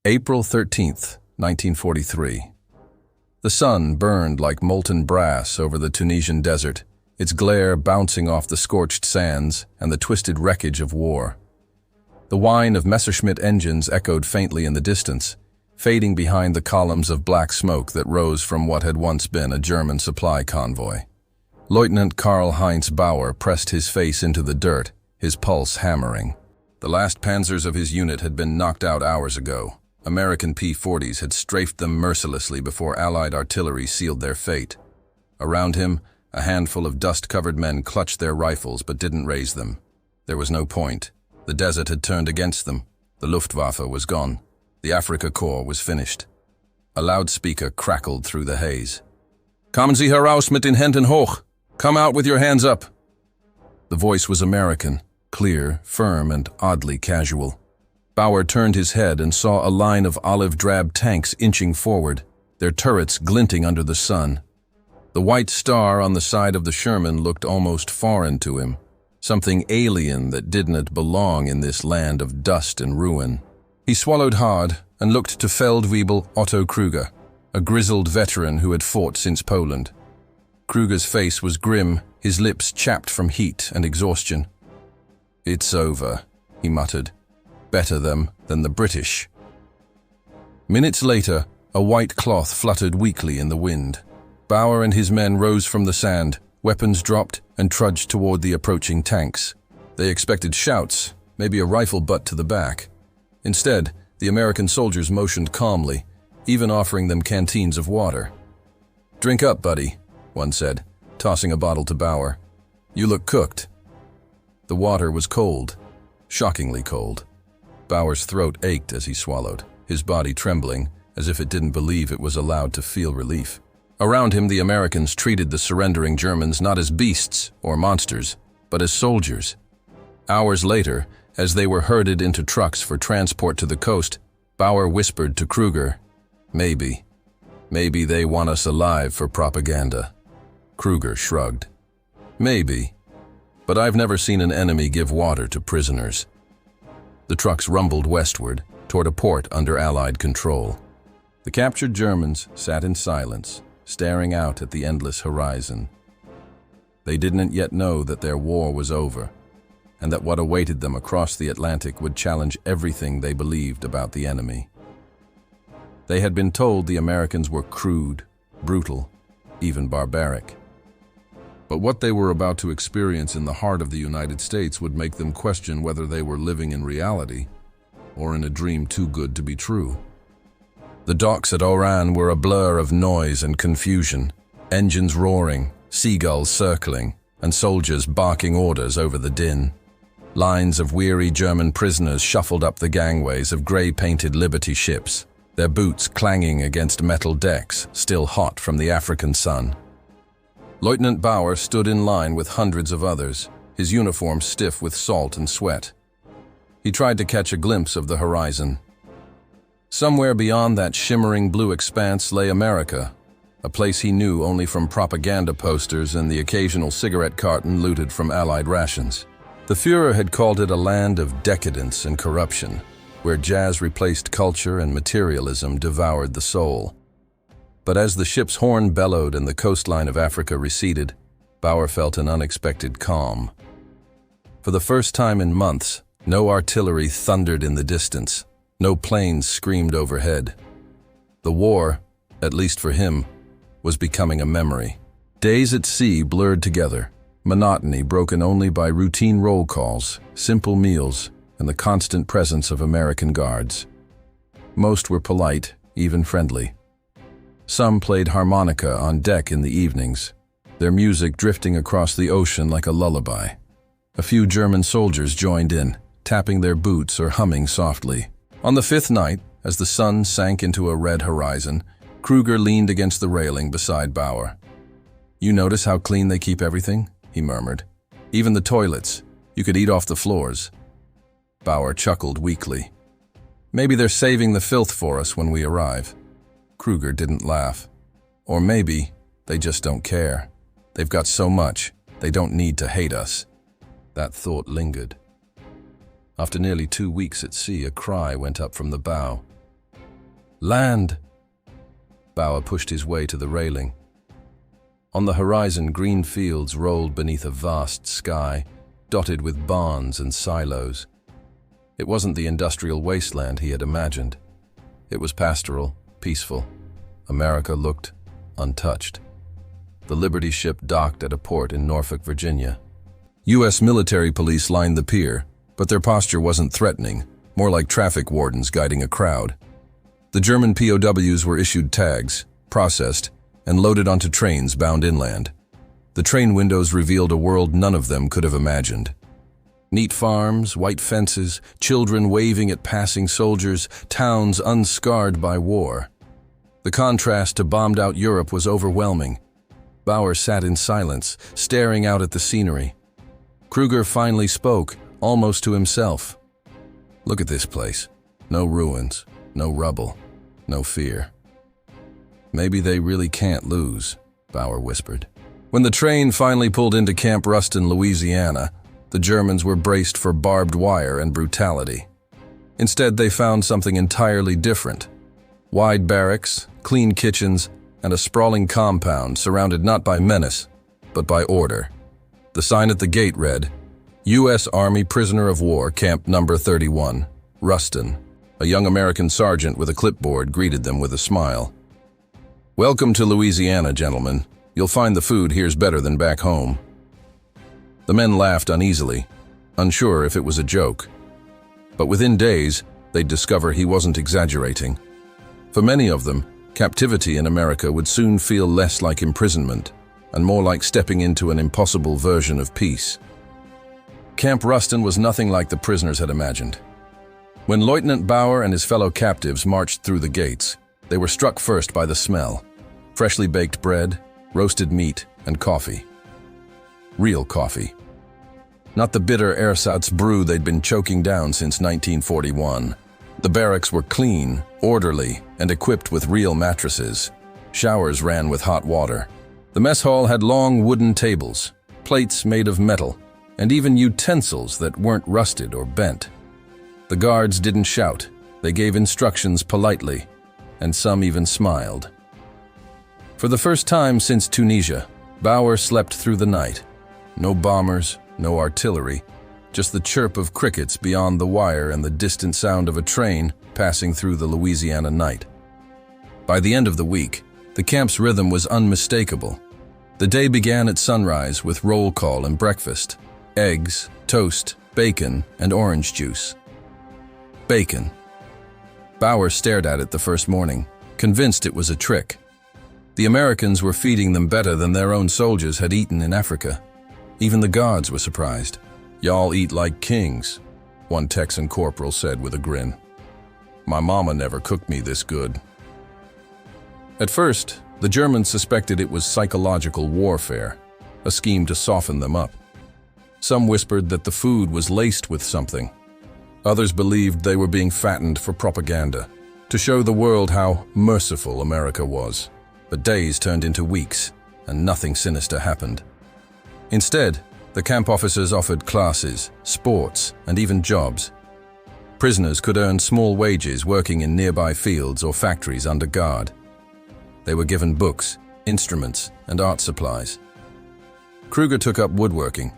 April 13th, 1943. The sun burned like molten brass over the Tunisian desert, its glare bouncing off the scorched sands and the twisted wreckage of war. The whine of Messerschmitt engines echoed faintly in the distance, fading behind the columns of black smoke that rose from what had once been a German supply convoy. Lieutenant Karl-Heinz Bauer pressed his face into the dirt, his pulse hammering. The last panzers of his unit had been knocked out hours ago. American P-40s had strafed them mercilessly before Allied artillery sealed their fate. Around him, a handful of dust-covered men clutched their rifles but didn't raise them. There was no point. The desert had turned against them. The Luftwaffe was gone. The Afrika Korps was finished. A loudspeaker crackled through the haze. "Kommen Sie heraus mit den Händen hoch! Come out with your hands up!" The voice was American, clear, firm, and oddly casual. Bauer turned his head and saw a line of olive-drab tanks inching forward, their turrets glinting under the sun. The white star on the side of the Sherman looked almost foreign to him, something alien that didn't belong in this land of dust and ruin. He swallowed hard and looked to Feldwebel Otto Kruger, a grizzled veteran who had fought since Poland. Kruger's face was grim, his lips chapped from heat and exhaustion. "It's over," he muttered. "Better them than the British." Minutes later, a white cloth fluttered weakly in the wind. Bauer and his men rose from the sand, weapons dropped, and trudged toward the approaching tanks. They expected shouts, maybe a rifle butt to the back. Instead, the American soldiers motioned calmly, even offering them canteens of water. "Drink up, buddy," one said, tossing a bottle to Bauer. "You look cooked." The water was cold, shockingly cold. Bauer's throat ached as he swallowed, his body trembling, as if it didn't believe it was allowed to feel relief. Around him, the Americans treated the surrendering Germans not as beasts or monsters, but as soldiers. Hours later, as they were herded into trucks for transport to the coast, Bauer whispered to Kruger, Maybe they want us alive for propaganda." Kruger shrugged. "Maybe, but I've never seen an enemy give water to prisoners." The trucks rumbled westward, toward a port under Allied control. The captured Germans sat in silence, staring out at the endless horizon. They didn't yet know that their war was over, and that what awaited them across the Atlantic would challenge everything they believed about the enemy. They had been told the Americans were crude, brutal, even barbaric. But what they were about to experience in the heart of the United States would make them question whether they were living in reality or in a dream too good to be true. The docks at Oran were a blur of noise and confusion, engines roaring, seagulls circling, and soldiers barking orders over the din. Lines of weary German prisoners shuffled up the gangways of gray-painted Liberty ships, their boots clanging against metal decks, still hot from the African sun. Lieutenant Bauer stood in line with hundreds of others, his uniform stiff with salt and sweat. He tried to catch a glimpse of the horizon. Somewhere beyond that shimmering blue expanse lay America, a place he knew only from propaganda posters and the occasional cigarette carton looted from Allied rations. The Führer had called it a land of decadence and corruption, where jazz replaced culture and materialism devoured the soul. But as the ship's horn bellowed and the coastline of Africa receded, Bauer felt an unexpected calm. For the first time in months, no artillery thundered in the distance, no planes screamed overhead. The war, at least for him, was becoming a memory. Days at sea blurred together, monotony broken only by routine roll calls, simple meals, and the constant presence of American guards. Most were polite, even friendly. Some played harmonica on deck in the evenings, their music drifting across the ocean like a lullaby. A few German soldiers joined in, tapping their boots or humming softly. On the fifth night, as the sun sank into a red horizon, Kruger leaned against the railing beside Bauer. "You notice how clean they keep everything?" he murmured. "Even the toilets. You could eat off the floors." Bauer chuckled weakly. "Maybe they're saving the filth for us when we arrive." Kruger didn't laugh. "Or maybe they just don't care. They've got so much, they don't need to hate us." That thought lingered. After nearly 2 weeks at sea, a cry went up from the bow. Land! Bauer pushed his way to the railing. On the horizon, green fields rolled beneath a vast sky, dotted with barns and silos. It wasn't the industrial wasteland he had imagined. It was pastoral, peaceful. America looked untouched. The Liberty ship docked at a port in Norfolk, Virginia. U.S. military police lined the pier, but their posture wasn't threatening, more like traffic wardens guiding a crowd. The German POWs were issued tags, processed, and loaded onto trains bound inland. The train windows revealed a world none of them could have imagined. Neat farms, white fences, children waving at passing soldiers, towns unscarred by war. The contrast to bombed-out Europe was overwhelming. Bauer sat in silence, staring out at the scenery. Kruger finally spoke, almost to himself. "Look at this place. No ruins, no rubble, no fear." "Maybe they really can't lose," Bauer whispered. When the train finally pulled into Camp Ruston, Louisiana, the Germans were braced for barbed wire and brutality. Instead, they found something entirely different. Wide barracks, clean kitchens, and a sprawling compound surrounded not by menace, but by order. The sign at the gate read, U.S. Army Prisoner of War, Camp Number 31, Ruston. A young American sergeant with a clipboard greeted them with a smile. "Welcome to Louisiana, gentlemen. You'll find the food here's better than back home." The men laughed uneasily, unsure if it was a joke. But within days, they'd discover he wasn't exaggerating. For many of them, captivity in America would soon feel less like imprisonment and more like stepping into an impossible version of peace. Camp Ruston was nothing like the prisoners had imagined. When Lieutenant Bauer and his fellow captives marched through the gates, they were struck first by the smell. Freshly baked bread, roasted meat, and coffee. Real coffee. Not the bitter ersatz brew they'd been choking down since 1941. The barracks were clean, orderly, and equipped with real mattresses. Showers ran with hot water. The mess hall had long wooden tables, plates made of metal, and even utensils that weren't rusted or bent. The guards didn't shout. They gave instructions politely, and some even smiled. For the first time since Tunisia, Bauer slept through the night. No bombers, no artillery, just the chirp of crickets beyond the wire and the distant sound of a train passing through the Louisiana night. By the end of the week, the camp's rhythm was unmistakable. The day began at sunrise with roll call and breakfast, eggs, toast, bacon, and orange juice. Bacon. Bauer stared at it the first morning, convinced it was a trick. The Americans were feeding them better than their own soldiers had eaten in Africa. Even the guards were surprised. "Y'all eat like kings," one Texan corporal said with a grin. "My mama never cooked me this good." At first, the Germans suspected it was psychological warfare, a scheme to soften them up. Some whispered that the food was laced with something. Others believed they were being fattened for propaganda, to show the world how merciful America was. But days turned into weeks, and nothing sinister happened. Instead, the camp officers offered classes, sports, and even jobs. Prisoners could earn small wages working in nearby fields or factories under guard. They were given books, instruments, and art supplies. Kruger took up woodworking.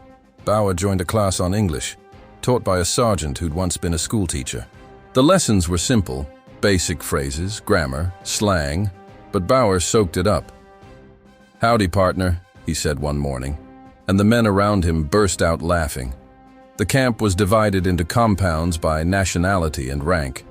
Bauer joined a class on English, taught by a sergeant who'd once been a schoolteacher. The lessons were simple, basic phrases, grammar, slang, but Bauer soaked it up. "Howdy, partner," he said one morning, and the men around him burst out laughing. The camp was divided into compounds by nationality and rank.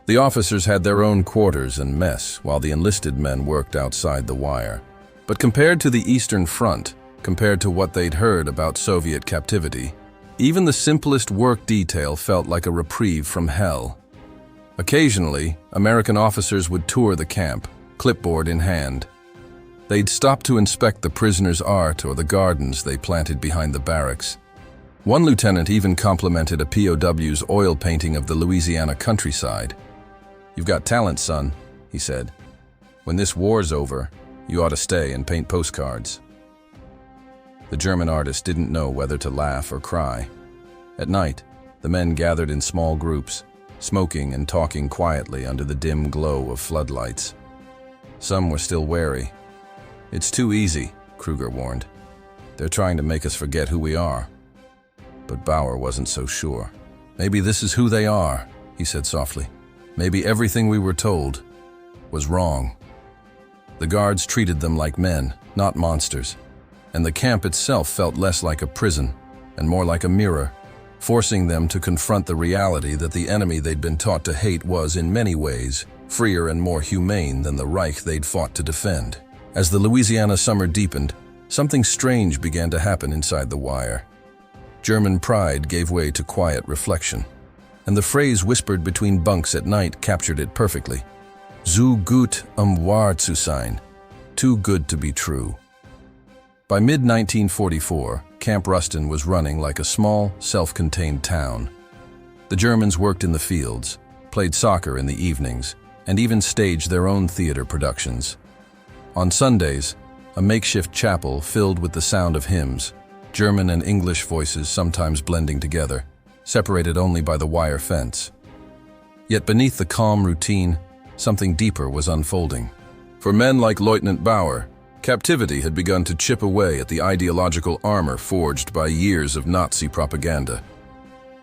The officers had their own quarters and mess, while the enlisted men worked outside the wire. But compared to the Eastern Front, compared to what they'd heard about Soviet captivity, even the simplest work detail felt like a reprieve from hell. Occasionally, American officers would tour the camp, clipboard in hand. They'd stop to inspect the prisoners' art or the gardens they planted behind the barracks. One lieutenant even complimented a POW's oil painting of the Louisiana countryside. "You've got talent, son," he said. "When this war's over, you ought to stay and paint postcards." The German artist didn't know whether to laugh or cry. At night, the men gathered in small groups, smoking and talking quietly under the dim glow of floodlights. Some were still wary. "It's too easy," Kruger warned. "They're trying to make us forget who we are." But Bauer wasn't so sure. "Maybe this is who they are," he said softly. "Maybe everything we were told was wrong." The guards treated them like men, not monsters, and the camp itself felt less like a prison and more like a mirror, forcing them to confront the reality that the enemy they'd been taught to hate was, in many ways, freer and more humane than the Reich they'd fought to defend. As the Louisiana summer deepened, something strange began to happen inside the wire. German pride gave way to quiet reflection, and the phrase whispered between bunks at night captured it perfectly. "Zu gut, wahr zu sein," too good to be true. By mid-1944, Camp Ruston was running like a small, self-contained town. The Germans worked in the fields, played soccer in the evenings, and even staged their own theater productions. On Sundays, a makeshift chapel filled with the sound of hymns, German and English voices sometimes blending together, separated only by the wire fence. Yet beneath the calm routine, something deeper was unfolding. For men like Lieutenant Bauer, captivity had begun to chip away at the ideological armor forged by years of Nazi propaganda.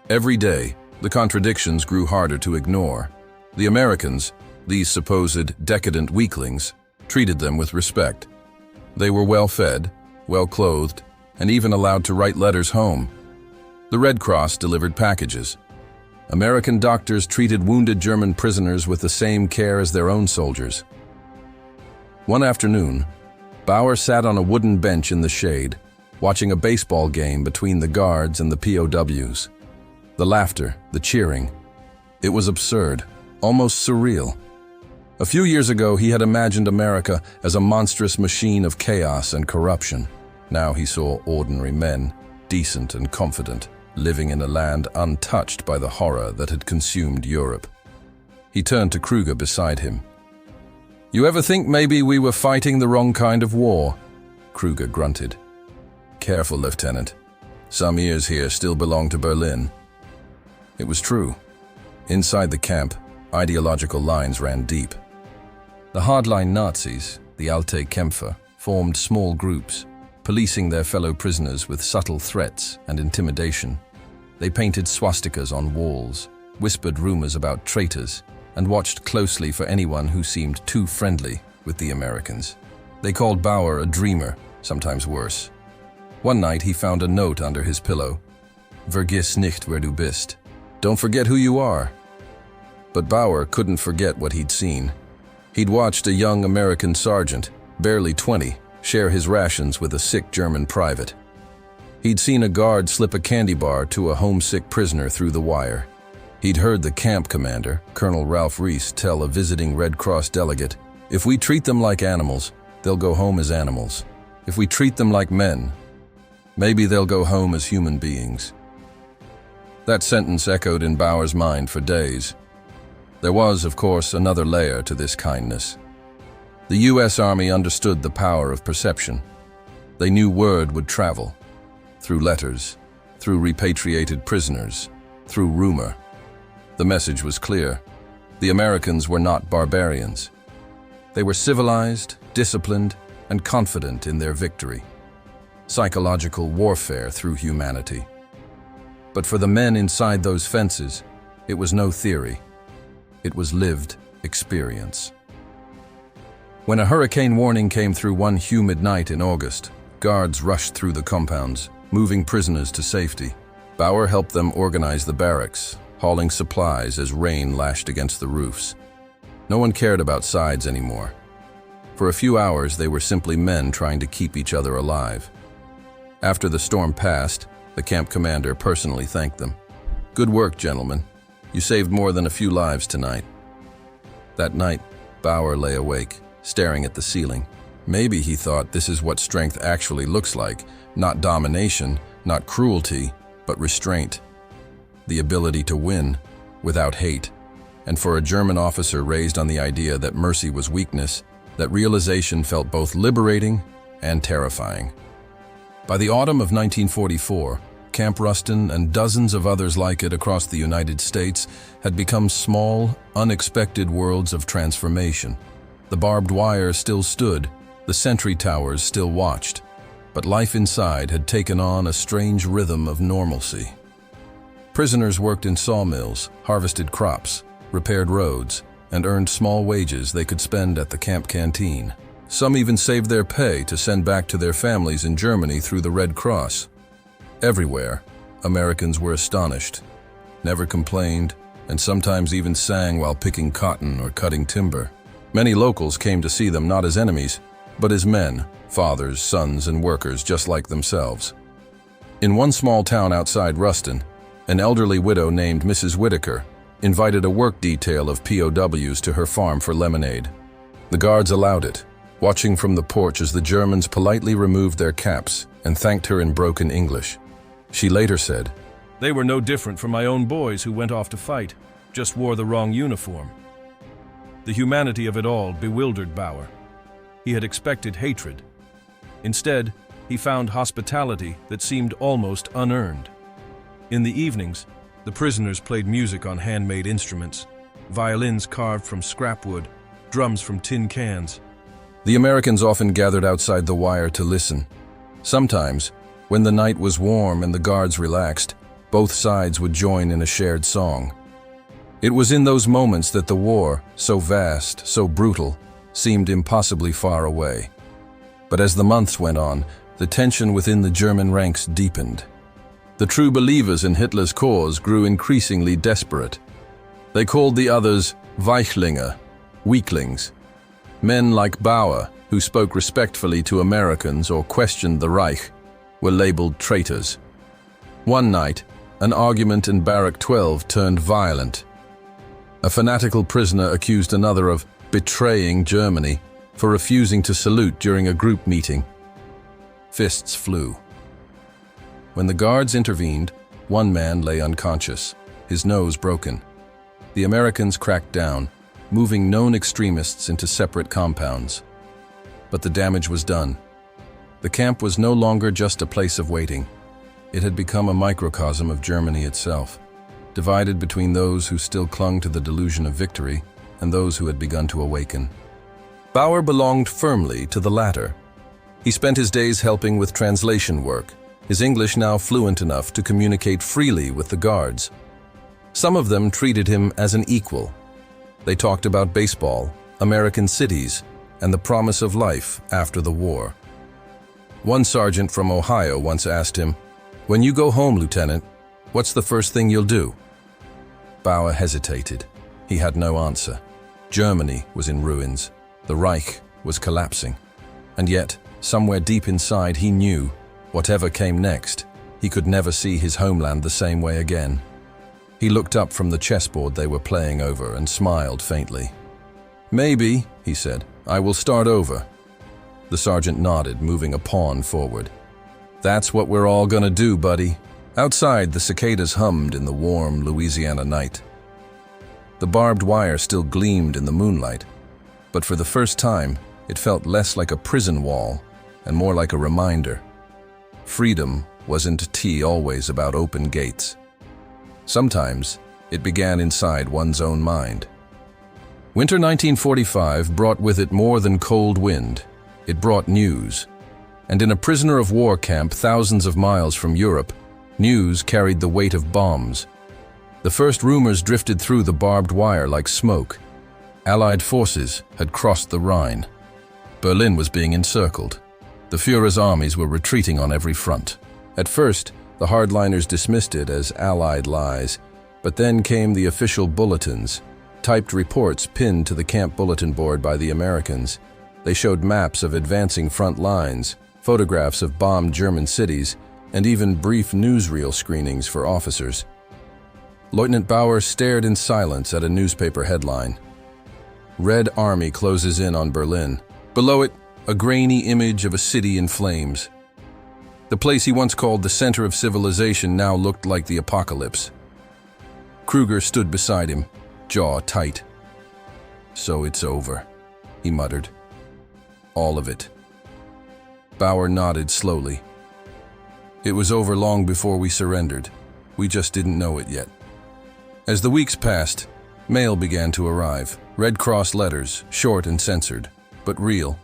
Every day, the contradictions grew harder to ignore. The Americans, these supposed decadent weaklings, treated them with respect. They were well-fed, well-clothed, and even allowed to write letters home. The Red Cross delivered packages. American doctors treated wounded German prisoners with the same care as their own soldiers. One afternoon, Bauer sat on a wooden bench in the shade, watching a baseball game between the guards and the POWs. The laughter, the cheering. It was absurd, almost surreal. A few years ago, he had imagined America as a monstrous machine of chaos and corruption. Now he saw ordinary men, decent and confident, living in a land untouched by the horror that had consumed Europe. He turned to Kruger beside him. "You ever think maybe we were fighting the wrong kind of war?" Kruger grunted. "Careful, Lieutenant. Some ears here still belong to Berlin." It was true. Inside the camp, ideological lines ran deep. The hardline Nazis, the Alte Kämpfer, formed small groups, policing their fellow prisoners with subtle threats and intimidation. They painted swastikas on walls, whispered rumors about traitors, and watched closely for anyone who seemed too friendly with the Americans. They called Bauer a dreamer, sometimes worse. One night he found a note under his pillow. "Vergiss nicht wer du bist." Don't forget who you are. But Bauer couldn't forget what he'd seen. He'd watched a young American sergeant, barely 20, share his rations with a sick German private. He'd seen a guard slip a candy bar to a homesick prisoner through the wire. He'd heard the camp commander, Colonel Ralph Reese, tell a visiting Red Cross delegate, "If we treat them like animals, they'll go home as animals. If we treat them like men, maybe they'll go home as human beings." That sentence echoed in Bauer's mind for days. There was, of course, another layer to this kindness. The U.S. Army understood the power of perception. They knew word would travel, through letters, through repatriated prisoners, through rumor. The message was clear. The Americans were not barbarians. They were civilized, disciplined, and confident in their victory. Psychological warfare through humanity. But for the men inside those fences, it was no theory. It was lived experience. When a hurricane warning came through one humid night in August, guards rushed through the compounds, moving prisoners to safety. Bauer helped them organize the barracks, hauling supplies as rain lashed against the roofs. No one cared about sides anymore. For a few hours, they were simply men trying to keep each other alive. After the storm passed, the camp commander personally thanked them. "Good work, gentlemen. You saved more than a few lives tonight." That night, Bauer lay awake, staring at the ceiling. Maybe he thought this is what strength actually looks like, not domination, not cruelty, but restraint. The ability to win without hate. And for a German officer raised on the idea that mercy was weakness, that realization felt both liberating and terrifying. By the autumn of 1944, Camp Ruston, and dozens of others like it across the United States had become small, unexpected worlds of transformation. The barbed wire still stood, the sentry towers still watched, but life inside had taken on a strange rhythm of normalcy. Prisoners worked in sawmills, harvested crops, repaired roads, and earned small wages they could spend at the camp canteen. Some even saved their pay to send back to their families in Germany through the Red Cross. Everywhere, Americans were astonished, never complained, and sometimes even sang while picking cotton or cutting timber. Many locals came to see them not as enemies, but as men, fathers, sons, and workers just like themselves. In one small town outside Ruston, an elderly widow named Mrs. Whitaker invited a work detail of POWs to her farm for lemonade. The guards allowed it, watching from the porch as the Germans politely removed their caps and thanked her in broken English. She later said, "They were no different from my own boys who went off to fight, just wore the wrong uniform." The humanity of it all bewildered Bauer. He had expected hatred. Instead, he found hospitality that seemed almost unearned. In the evenings, the prisoners played music on handmade instruments, violins carved from scrap wood, drums from tin cans. The Americans often gathered outside the wire to listen. Sometimes, when the night was warm and the guards relaxed, both sides would join in a shared song. It was in those moments that the war, so vast, so brutal, seemed impossibly far away. But as the months went on, the tension within the German ranks deepened. The true believers in Hitler's cause grew increasingly desperate. They called the others Weichlinge, weaklings. Men like Bauer, who spoke respectfully to Americans or questioned the Reich, were labeled traitors. One night, an argument in Barrack 12 turned violent. A fanatical prisoner accused another of betraying Germany for refusing to salute during a group meeting. Fists flew. When the guards intervened, one man lay unconscious, his nose broken. The Americans cracked down, moving known extremists into separate compounds. But the damage was done. The camp was no longer just a place of waiting. It had become a microcosm of Germany itself, divided between those who still clung to the delusion of victory and those who had begun to awaken. Bauer belonged firmly to the latter. He spent his days helping with translation work, his English now fluent enough to communicate freely with the guards. Some of them treated him as an equal. They talked about baseball, American cities, and the promise of life after the war. One sergeant from Ohio once asked him, "When you go home, Lieutenant, what's the first thing you'll do?" Bauer hesitated. He had no answer. Germany was in ruins. The Reich was collapsing. And yet, somewhere deep inside, he knew, whatever came next, he could never see his homeland the same way again. He looked up from the chessboard they were playing over and smiled faintly. "Maybe," he said, "I will start over." The sergeant nodded, moving a pawn forward. "That's what we're all gonna do, buddy." Outside, the cicadas hummed in the warm Louisiana night. The barbed wire still gleamed in the moonlight, but for the first time, it felt less like a prison wall and more like a reminder. Freedom wasn't always about open gates. Sometimes, it began inside one's own mind. Winter 1945 brought with it more than cold wind. It brought news. And in a prisoner of war camp thousands of miles from Europe, news carried the weight of bombs. The first rumors drifted through the barbed wire like smoke. Allied forces had crossed the Rhine. Berlin was being encircled. The Führer's armies were retreating on every front. At first, the hardliners dismissed it as Allied lies, but then came the official bulletins, typed reports pinned to the camp bulletin board by the Americans. They showed maps of advancing front lines, photographs of bombed German cities, and even brief newsreel screenings for officers. Lieutenant Bauer stared in silence at a newspaper headline. Red Army closes in on Berlin. Below it, a grainy image of a city in flames. The place he once called the center of civilization now looked like the apocalypse. Kruger stood beside him, jaw tight. "So it's over," he muttered. "All of it." Bauer nodded slowly. It was over long before we surrendered. We just didn't know it yet. As the weeks passed, mail began to arrive. Red Cross letters, short and censored, but real.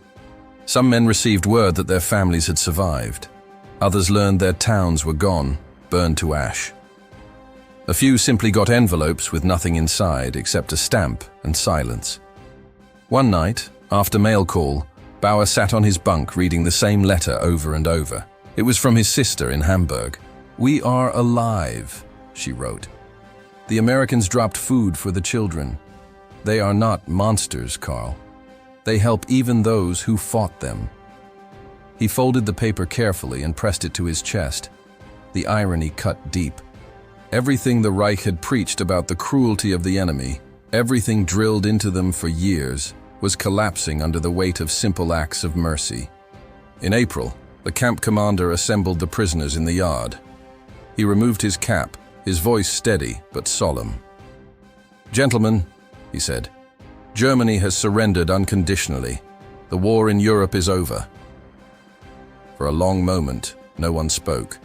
Some men received word that their families had survived. Others learned their towns were gone, burned to ash. A few simply got envelopes with nothing inside except a stamp and silence. One night, after mail call, Bauer sat on his bunk reading the same letter over and over. It was from his sister in Hamburg. "We are alive," she wrote. "The Americans dropped food for the children. They are not monsters, Carl. They help even those who fought them." He folded the paper carefully and pressed it to his chest. The irony cut deep. Everything the Reich had preached about the cruelty of the enemy, everything drilled into them for years, was collapsing under the weight of simple acts of mercy. In April, the camp commander assembled the prisoners in the yard. He removed his cap, his voice steady but solemn. "Gentlemen," he said, "Germany has surrendered unconditionally. The war in Europe is over." For a long moment, no one spoke.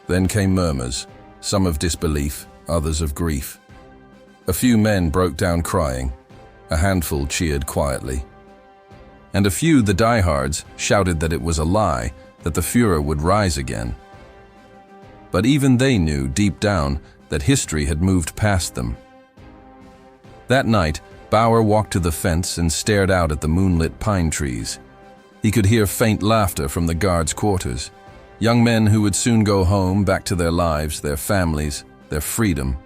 Then came murmurs, some of disbelief, others of grief. A few men broke down crying. A handful cheered quietly. And a few, the diehards, shouted that it was a lie, that the Führer would rise again. But even they knew, deep down, that history had moved past them. That night, Bauer walked to the fence and stared out at the moonlit pine trees. He could hear faint laughter from the guards' quarters. Young men who would soon go home, back to their lives, their families, their freedom.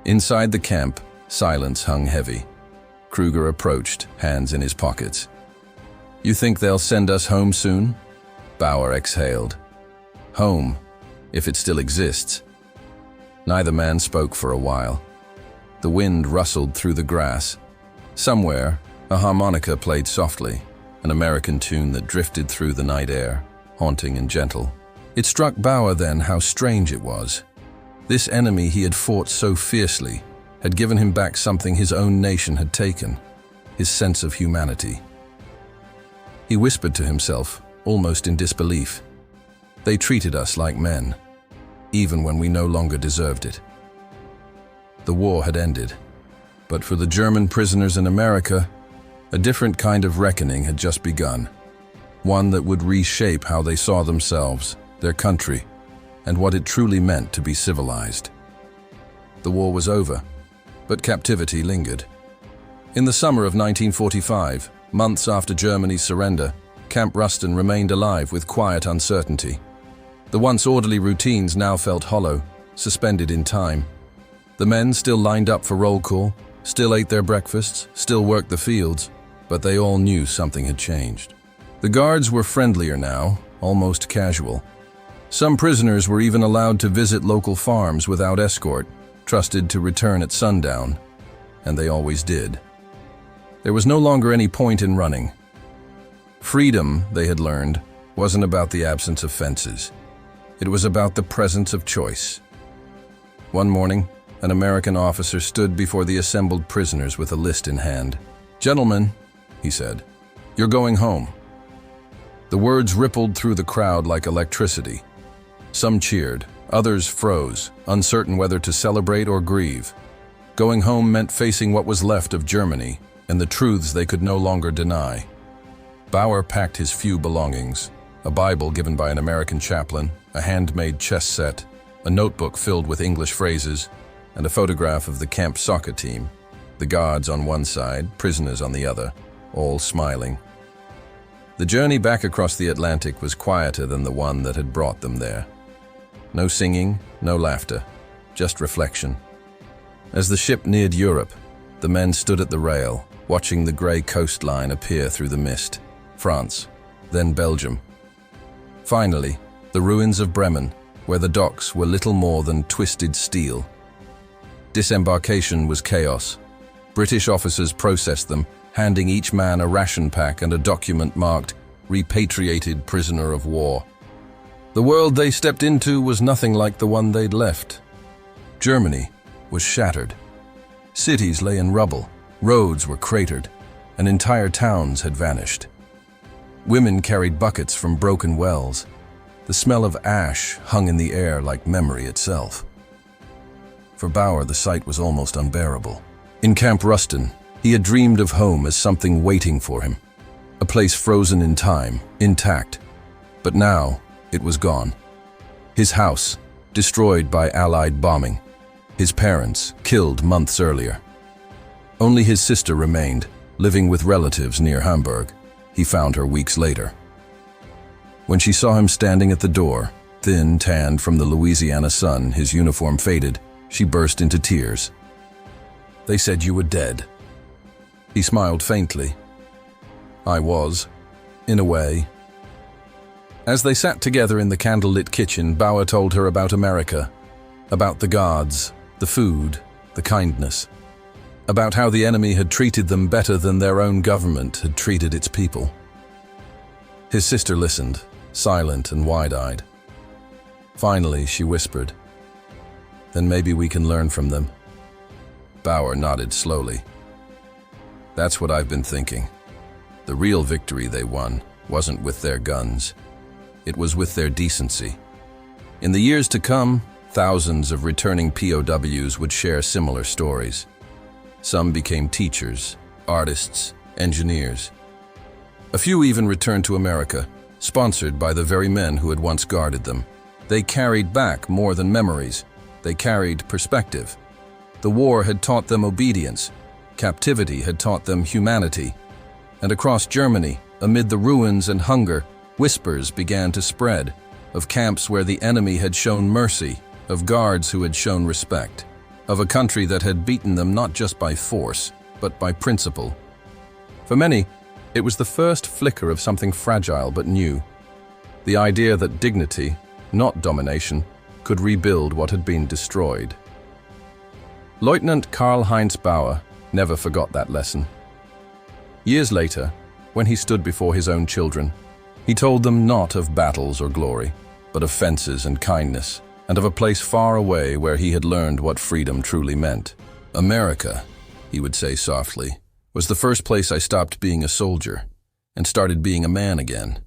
Inside the camp, silence hung heavy. Kruger approached, hands in his pockets. "You think they'll send us home soon?" Bauer exhaled. "Home, if it still exists." Neither man spoke for a while. The wind rustled through the grass. Somewhere, a harmonica played softly, an American tune that drifted through the night air, haunting and gentle. It struck Bauer then how strange it was. This enemy he had fought so fiercely had given him back something his own nation had taken, his sense of humanity. He whispered to himself, almost in disbelief, "They treated us like men, even when we no longer deserved it." The war had ended, but for the German prisoners in America, a different kind of reckoning had just begun, one that would reshape how they saw themselves, their country, and what it truly meant to be civilized. The war was over, but captivity lingered. In the summer of 1945, months after Germany's surrender, Camp Ruston remained alive with quiet uncertainty. The once orderly routines now felt hollow, suspended in time. The men still lined up for roll call, still ate their breakfasts, still worked the fields, but they all knew something had changed. The guards were friendlier now, almost casual. Some prisoners were even allowed to visit local farms without escort, trusted to return at sundown, and they always did. There was no longer any point in running. Freedom, they had learned, wasn't about the absence of fences. It was about the presence of choice. One morning, an American officer stood before the assembled prisoners with a list in hand. "Gentlemen," he said, "you're going home." The words rippled through the crowd like electricity. Some cheered, others froze, uncertain whether to celebrate or grieve. Going home meant facing what was left of Germany and the truths they could no longer deny. Bauer packed his few belongings, a Bible given by an American chaplain, a handmade chess set, a notebook filled with English phrases, and a photograph of the camp soccer team, the guards on one side, prisoners on the other, all smiling. The journey back across the Atlantic was quieter than the one that had brought them there. No singing, no laughter, just reflection. As the ship neared Europe, the men stood at the rail, watching the grey coastline appear through the mist. France, then Belgium. Finally, the ruins of Bremen, where the docks were little more than twisted steel. Disembarkation was chaos. British officers processed them, handing each man a ration pack and a document marked "Repatriated Prisoner of War." The world they stepped into was nothing like the one they'd left. Germany was shattered. Cities lay in rubble, roads were cratered, and entire towns had vanished. Women carried buckets from broken wells. The smell of ash hung in the air like memory itself. For Bauer, the sight was almost unbearable. In Camp Ruston, he had dreamed of home as something waiting for him, a place frozen in time, intact. But now, it was gone. His house, destroyed by Allied bombing. His parents, killed months earlier. Only his sister remained, living with relatives near Hamburg. He found her weeks later. When she saw him standing at the door, thin, tanned from the Louisiana sun, his uniform faded, she burst into tears. "They said you were dead." He smiled faintly. "I was, in a way." As they sat together in the candlelit kitchen, Bauer told her about America, about the guards, the food, the kindness, about how the enemy had treated them better than their own government had treated its people. His sister listened, silent and wide-eyed. Finally, she whispered, "Then maybe we can learn from them." Bauer nodded slowly. "That's what I've been thinking. The real victory they won wasn't with their guns. It was with their decency." In the years to come, thousands of returning POWs would share similar stories. Some became teachers, artists, engineers. A few even returned to America, sponsored by the very men who had once guarded them. They carried back more than memories. They carried perspective. The war had taught them obedience. Captivity had taught them humanity. And across Germany, amid the ruins and hunger, whispers began to spread of camps where the enemy had shown mercy, of guards who had shown respect, of a country that had beaten them not just by force, but by principle. For many, it was the first flicker of something fragile but new. The idea that dignity, not domination, could rebuild what had been destroyed. Lieutenant Karl-Heinz Bauer never forgot that lesson. Years later, when he stood before his own children, he told them not of battles or glory, but of fences and kindness, and of a place far away where he had learned what freedom truly meant. "America," he would say softly, "was the first place I stopped being a soldier and started being a man again."